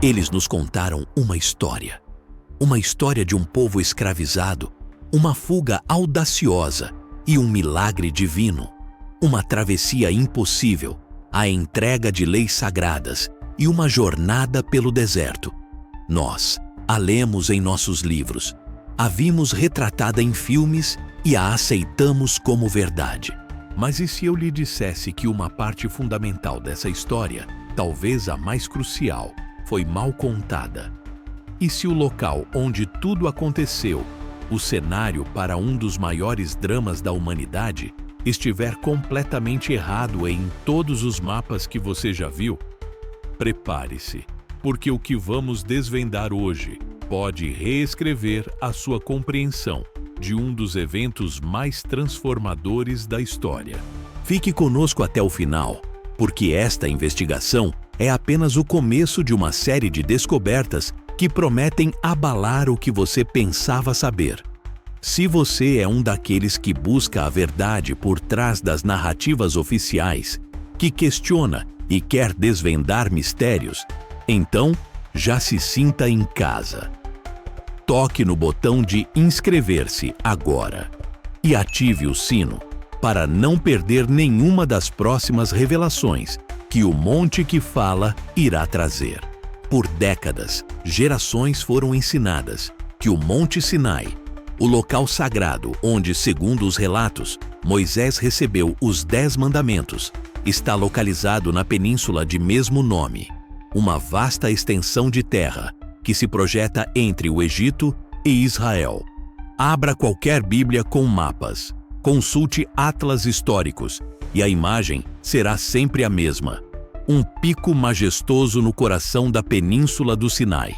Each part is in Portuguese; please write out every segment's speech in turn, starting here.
Eles nos contaram uma história de um povo escravizado, uma fuga audaciosa e um milagre divino, uma travessia impossível, a entrega de leis sagradas e uma jornada pelo deserto. Nós a lemos em nossos livros, a vimos retratada em filmes e a aceitamos como verdade. Mas e se eu lhe dissesse que uma parte fundamental dessa história, talvez a mais crucial, foi mal contada? E se o local onde tudo aconteceu, o cenário para um dos maiores dramas da humanidade, estiver completamente errado em todos os mapas que você já viu? Prepare-se, porque o que vamos desvendar hoje pode reescrever a sua compreensão de um dos eventos mais transformadores da história. Fique conosco até o final, porque esta investigação é apenas o começo de uma série de descobertas que prometem abalar o que você pensava saber. Se você é um daqueles que busca a verdade por trás das narrativas oficiais, que questiona e quer desvendar mistérios, então já se sinta em casa. Toque no botão de inscrever-se agora e ative o sino para não perder nenhuma das próximas revelações que o Monte que Fala irá trazer. Por décadas, gerações foram ensinadas que o Monte Sinai, o local sagrado onde, segundo os relatos, Moisés recebeu os 10 mandamentos, está localizado na península de mesmo nome, uma vasta extensão de terra que se projeta entre o Egito e Israel. Abra qualquer Bíblia com mapas, consulte atlas históricos e a imagem será sempre a mesma. Um pico majestoso no coração da península do Sinai.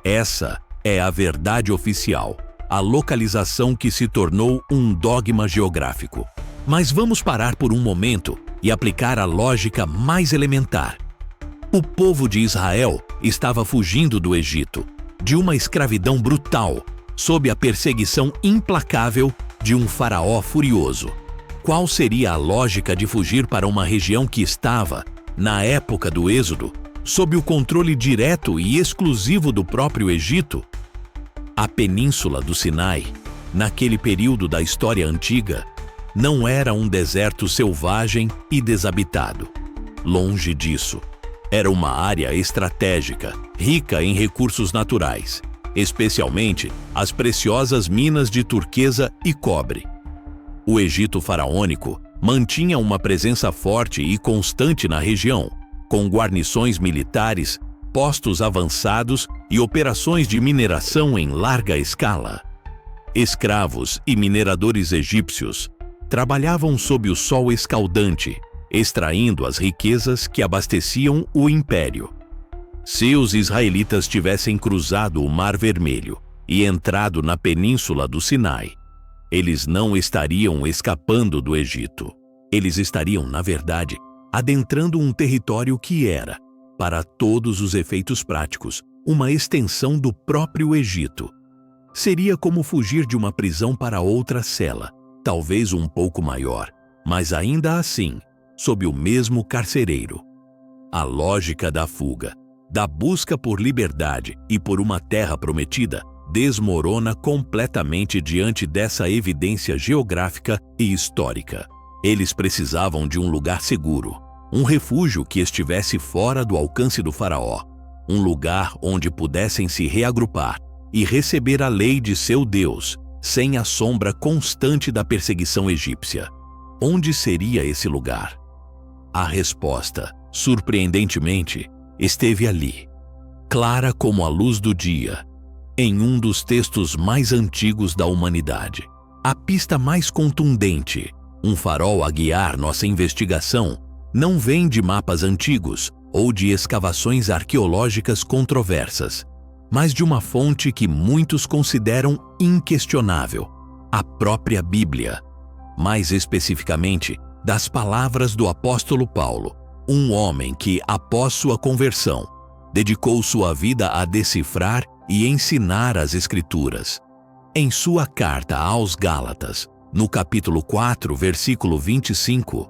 Essa é a verdade oficial, a localização que se tornou um dogma geográfico. Mas vamos parar por um momento e aplicar a lógica mais elementar. O povo de Israel estava fugindo do Egito, de uma escravidão brutal, sob a perseguição implacável de um faraó furioso. Qual seria a lógica de fugir para uma região que estava, na época do Êxodo, sob o controle direto e exclusivo do próprio Egito? A península do Sinai, naquele período da história antiga, não era um deserto selvagem e desabitado. Longe disso. Era uma área estratégica, rica em recursos naturais, especialmente as preciosas minas de turquesa e cobre. O Egito faraônico mantinha uma presença forte e constante na região, com guarnições militares, postos avançados e operações de mineração em larga escala. Escravos e mineradores egípcios trabalhavam sob o sol escaldante, extraindo as riquezas que abasteciam o império. Se os israelitas tivessem cruzado o Mar Vermelho e entrado na península do Sinai, eles não estariam escapando do Egito. Eles estariam, na verdade, adentrando um território que era, para todos os efeitos práticos, uma extensão do próprio Egito. Seria como fugir de uma prisão para outra cela, talvez um pouco maior, mas ainda assim, sob o mesmo carcereiro. A lógica da fuga, da busca por liberdade e por uma terra prometida, desmorona completamente diante dessa evidência geográfica e histórica. Eles precisavam de um lugar seguro, um refúgio que estivesse fora do alcance do faraó, um lugar onde pudessem se reagrupar e receber a lei de seu Deus, sem a sombra constante da perseguição egípcia. Onde seria esse lugar? A resposta, surpreendentemente, esteve ali, clara como a luz do dia, em um dos textos mais antigos da humanidade. A pista mais contundente, um farol a guiar nossa investigação, não vem de mapas antigos ou de escavações arqueológicas controversas, mas de uma fonte que muitos consideram inquestionável, a própria Bíblia. Mais especificamente, das palavras do apóstolo Paulo, um homem que, após sua conversão, dedicou sua vida a decifrar e ensinar as Escrituras. Em sua carta aos Gálatas, no capítulo 4, versículo 25,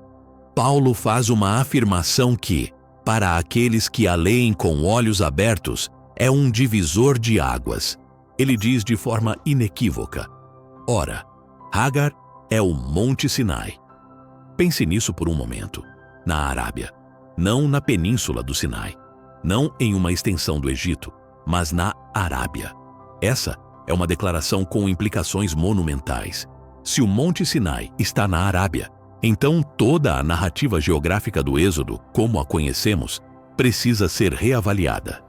Paulo faz uma afirmação que, para aqueles que a leem com olhos abertos, é um divisor de águas. Ele diz de forma inequívoca: ora, Hagar é o Monte Sinai. Pense nisso por um momento. Na Arábia, não na península do Sinai, não em uma extensão do Egito, mas na Arábia. Essa é uma declaração com implicações monumentais. Se o Monte Sinai está na Arábia, então toda a narrativa geográfica do Êxodo, como a conhecemos, precisa ser reavaliada.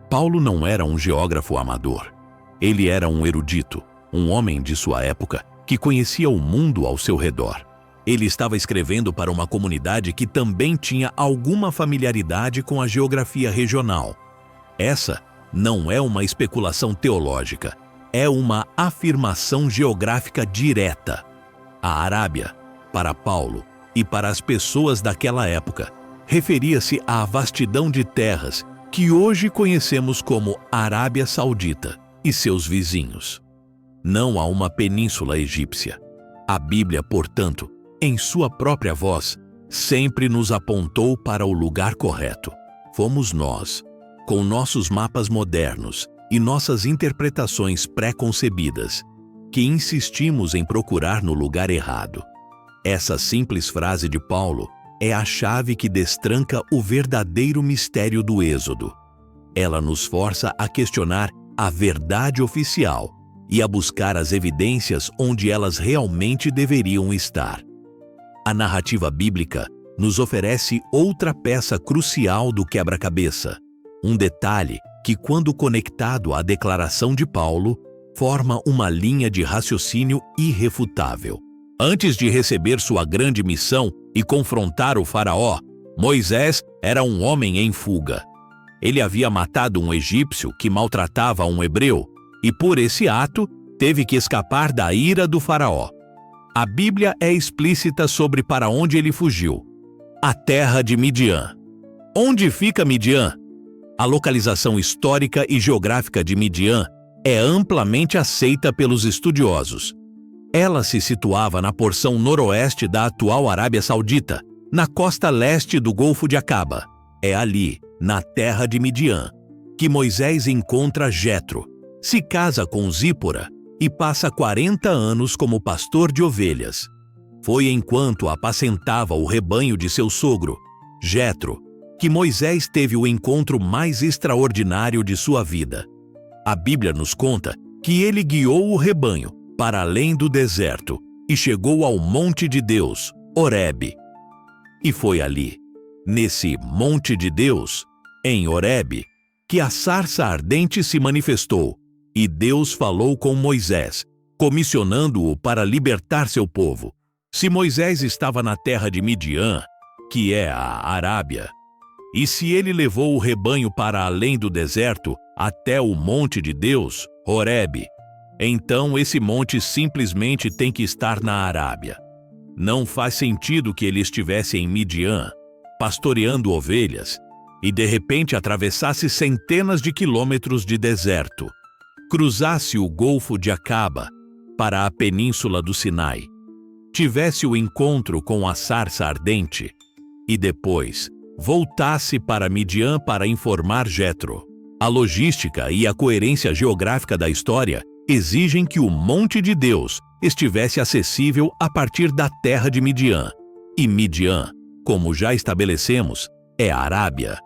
Paulo não era um geógrafo amador. Ele era um erudito, um homem de sua época que conhecia o mundo ao seu redor. Ele estava escrevendo para uma comunidade que também tinha alguma familiaridade com a geografia regional. Essa não é uma especulação teológica, é uma afirmação geográfica direta. A Arábia, para Paulo e para as pessoas daquela época, referia-se à vastidão de terras que hoje conhecemos como Arábia Saudita e seus vizinhos. Não a uma península egípcia. A Bíblia, portanto, em sua própria voz, sempre nos apontou para o lugar correto. Fomos nós, com nossos mapas modernos e nossas interpretações pré-concebidas, que insistimos em procurar no lugar errado. Essa simples frase de Paulo é a chave que destranca o verdadeiro mistério do Êxodo. Ela nos força a questionar a verdade oficial e a buscar as evidências onde elas realmente deveriam estar. A narrativa bíblica nos oferece outra peça crucial do quebra-cabeça, um detalhe que, quando conectado à declaração de Paulo, forma uma linha de raciocínio irrefutável. Antes de receber sua grande missão e confrontar o faraó, Moisés era um homem em fuga. Ele havia matado um egípcio que maltratava um hebreu e, por esse ato, teve que escapar da ira do faraó. A Bíblia é explícita sobre para onde ele fugiu: a terra de Midian. Onde fica Midian? A localização histórica e geográfica de Midian é amplamente aceita pelos estudiosos. Ela se situava na porção noroeste da atual Arábia Saudita, na costa leste do Golfo de Acaba. É ali, na terra de Midian, que Moisés encontra Jetro, se casa com Zípora e passa 40 anos como pastor de ovelhas. Foi enquanto apacentava o rebanho de seu sogro, Jetro, que Moisés teve o encontro mais extraordinário de sua vida. A Bíblia nos conta que ele guiou o rebanho para além do deserto e chegou ao monte de Deus, Horebe. E foi ali, nesse monte de Deus, em Horebe, que a sarça ardente se manifestou e Deus falou com Moisés, comissionando-o para libertar seu povo. Se Moisés estava na terra de Midian, que é a Arábia, e se ele levou o rebanho para além do deserto até o monte de Deus, Horebe, então esse monte simplesmente tem que estar na Arábia. Não faz sentido que ele estivesse em Midian, pastoreando ovelhas, e de repente atravessasse centenas de quilômetros de deserto, cruzasse o Golfo de Acaba para a península do Sinai, tivesse o encontro com a sarça ardente e depois voltasse para Midian para informar Jetro. A logística e a coerência geográfica da história exigem que o monte de Deus estivesse acessível a partir da terra de Midian. E Midian, como já estabelecemos, é a Arábia.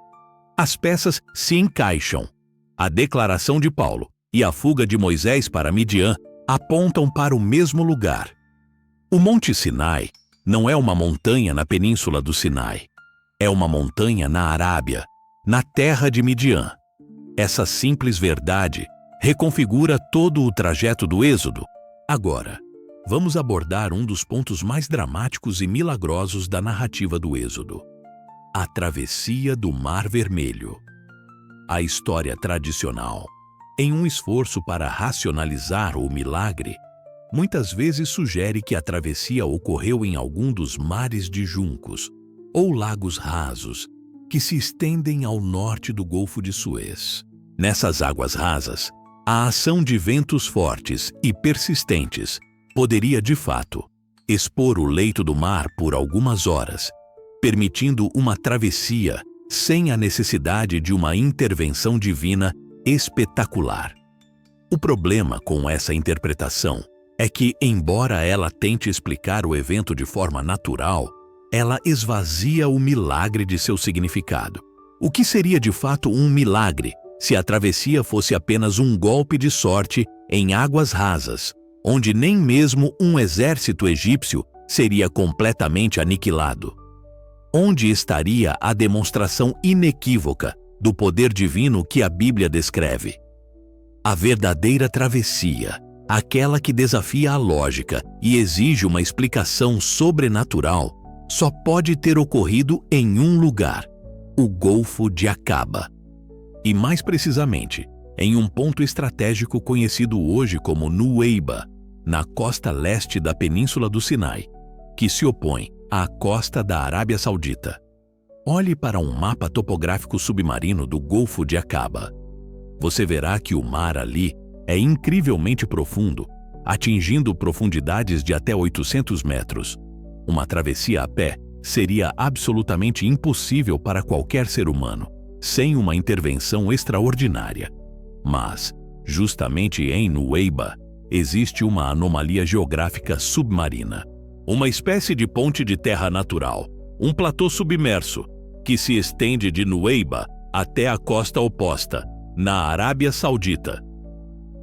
As peças se encaixam. A declaração de Paulo e a fuga de Moisés para Midian apontam para o mesmo lugar. O Monte Sinai não é uma montanha na península do Sinai. É uma montanha na Arábia, na terra de Midian. Essa simples verdade reconfigura todo o trajeto do Êxodo. Agora, vamos abordar um dos pontos mais dramáticos e milagrosos da narrativa do Êxodo: a travessia do Mar Vermelho. A história tradicional, em um esforço para racionalizar o milagre, muitas vezes sugere que a travessia ocorreu em algum dos mares de juncos ou lagos rasos que se estendem ao norte do Golfo de Suez. Nessas águas rasas, a ação de ventos fortes e persistentes poderia, de fato, expor o leito do mar por algumas horas, permitindo uma travessia sem a necessidade de uma intervenção divina espetacular. O problema com essa interpretação é que, embora ela tente explicar o evento de forma natural, ela esvazia o milagre de seu significado. O que seria de fato um milagre se a travessia fosse apenas um golpe de sorte em águas rasas, onde nem mesmo um exército egípcio seria completamente aniquilado? Onde estaria a demonstração inequívoca do poder divino que a Bíblia descreve? A verdadeira travessia, aquela que desafia a lógica e exige uma explicação sobrenatural, só pode ter ocorrido em um lugar: o Golfo de Acaba. E mais precisamente, em um ponto estratégico conhecido hoje como Nuweiba, na costa leste da Península do Sinai, que se opõe à costa da Arábia Saudita. Olhe para um mapa topográfico submarino do Golfo de Acaba. Você verá que o mar ali é incrivelmente profundo, atingindo profundidades de até 800 metros. Uma travessia a pé seria absolutamente impossível para qualquer ser humano, sem uma intervenção extraordinária. Mas, justamente em Nuweiba, existe uma anomalia geográfica submarina. Uma espécie de ponte de terra natural, um platô submerso, que se estende de Nuweiba até a costa oposta, na Arábia Saudita.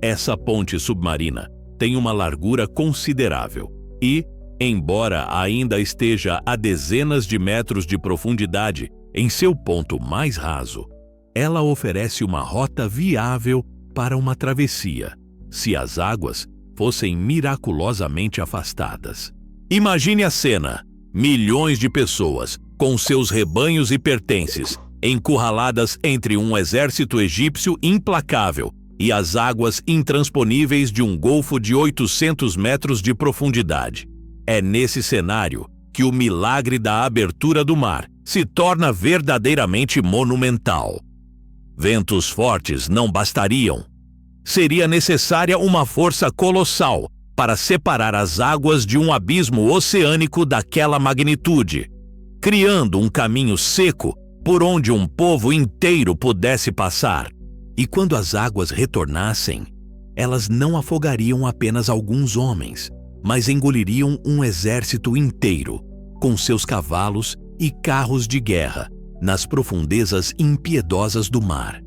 Essa ponte submarina tem uma largura considerável e, embora ainda esteja a dezenas de metros de profundidade em seu ponto mais raso, ela oferece uma rota viável para uma travessia, se as águas fossem miraculosamente afastadas. Imagine a cena: milhões de pessoas, com seus rebanhos e pertences, encurraladas entre um exército egípcio implacável e as águas intransponíveis de um golfo de 800 metros de profundidade. É nesse cenário que o milagre da abertura do mar se torna verdadeiramente monumental. Ventos fortes não bastariam. Seria necessária uma força colossal para separar as águas de um abismo oceânico daquela magnitude, criando um caminho seco por onde um povo inteiro pudesse passar. E quando as águas retornassem, elas não afogariam apenas alguns homens, mas engoliriam um exército inteiro, com seus cavalos e carros de guerra, nas profundezas impiedosas do mar.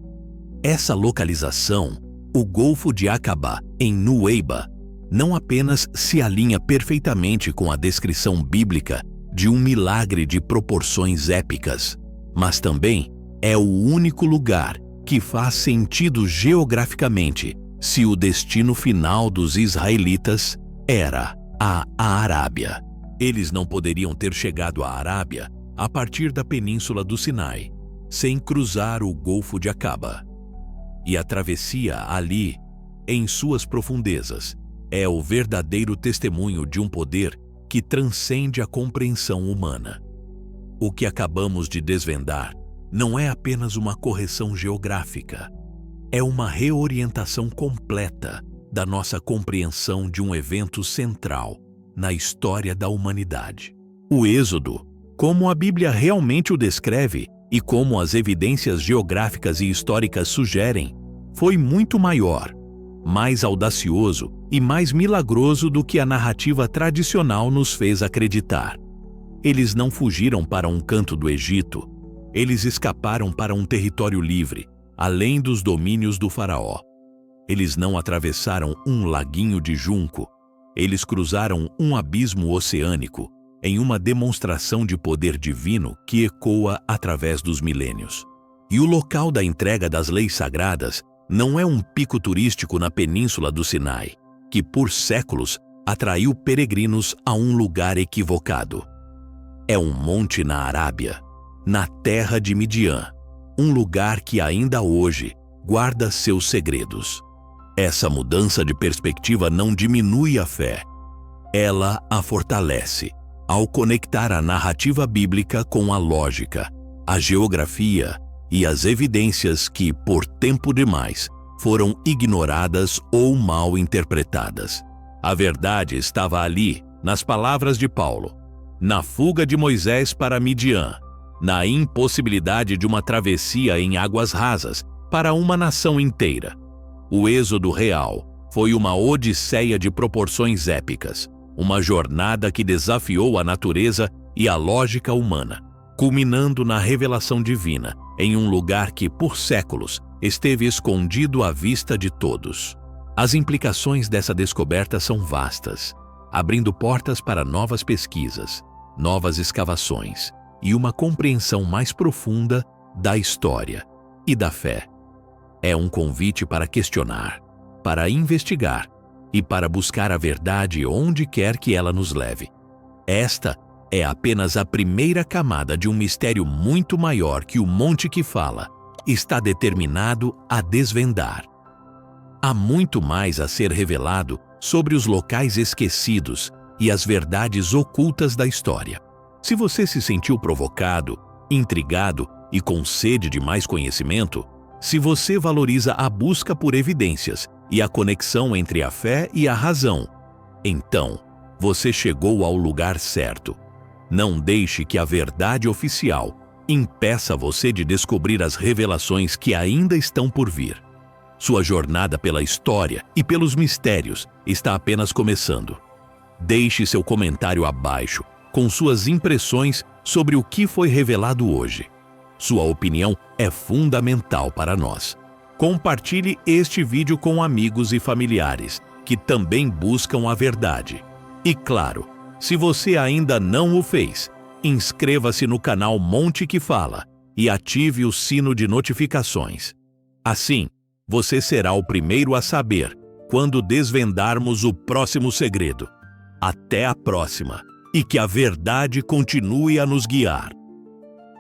Essa localização, o Golfo de Acaba, em Nuweiba, não apenas se alinha perfeitamente com a descrição bíblica de um milagre de proporções épicas, mas também é o único lugar que faz sentido geograficamente se o destino final dos israelitas era a Arábia. Eles não poderiam ter chegado à Arábia a partir da Península do Sinai, sem cruzar o Golfo de Acaba. E a travessia ali, em suas profundezas, é o verdadeiro testemunho de um poder que transcende a compreensão humana. O que acabamos de desvendar não é apenas uma correção geográfica, é uma reorientação completa da nossa compreensão de um evento central na história da humanidade. O Êxodo, como a Bíblia realmente o descreve e como as evidências geográficas e históricas sugerem, foi muito maior, mais audacioso e mais milagroso do que a narrativa tradicional nos fez acreditar. Eles não fugiram para um canto do Egito, eles escaparam para um território livre, além dos domínios do faraó. Eles não atravessaram um laguinho de junco, eles cruzaram um abismo oceânico em uma demonstração de poder divino que ecoa através dos milênios. E o local da entrega das leis sagradas não é um pico turístico na Península do Sinai, que por séculos atraiu peregrinos a um lugar equivocado. É um monte na Arábia, na terra de Midian, um lugar que ainda hoje guarda seus segredos. Essa mudança de perspectiva não diminui a fé, ela a fortalece, ao conectar a narrativa bíblica com a lógica, a geografia e as evidências que, por tempo demais, foram ignoradas ou mal interpretadas. A verdade estava ali, nas palavras de Paulo, na fuga de Moisés para Midian, na impossibilidade de uma travessia em águas rasas para uma nação inteira. O êxodo real foi uma odisseia de proporções épicas, uma jornada que desafiou a natureza e a lógica humana, culminando na revelação divina em um lugar que, por séculos, esteve escondido à vista de todos. As implicações dessa descoberta são vastas, abrindo portas para novas pesquisas, novas escavações e uma compreensão mais profunda da história e da fé. É um convite para questionar, para investigar e para buscar a verdade onde quer que ela nos leve. Esta é apenas a primeira camada de um mistério muito maior que o Monte que Fala está determinado a desvendar. Há muito mais a ser revelado sobre os locais esquecidos e as verdades ocultas da história. Se você se sentiu provocado, intrigado e com sede de mais conhecimento, se você valoriza a busca por evidências e a conexão entre a fé e a razão, então você chegou ao lugar certo. Não deixe que a verdade oficial impeça você de descobrir as revelações que ainda estão por vir. Sua jornada pela história e pelos mistérios está apenas começando. Deixe seu comentário abaixo com suas impressões sobre o que foi revelado hoje. Sua opinião é fundamental para nós. Compartilhe este vídeo com amigos e familiares que também buscam a verdade. E claro, se você ainda não o fez, inscreva-se no canal Monte que Fala e ative o sino de notificações. Assim, você será o primeiro a saber quando desvendarmos o próximo segredo. Até a próxima, e que a verdade continue a nos guiar.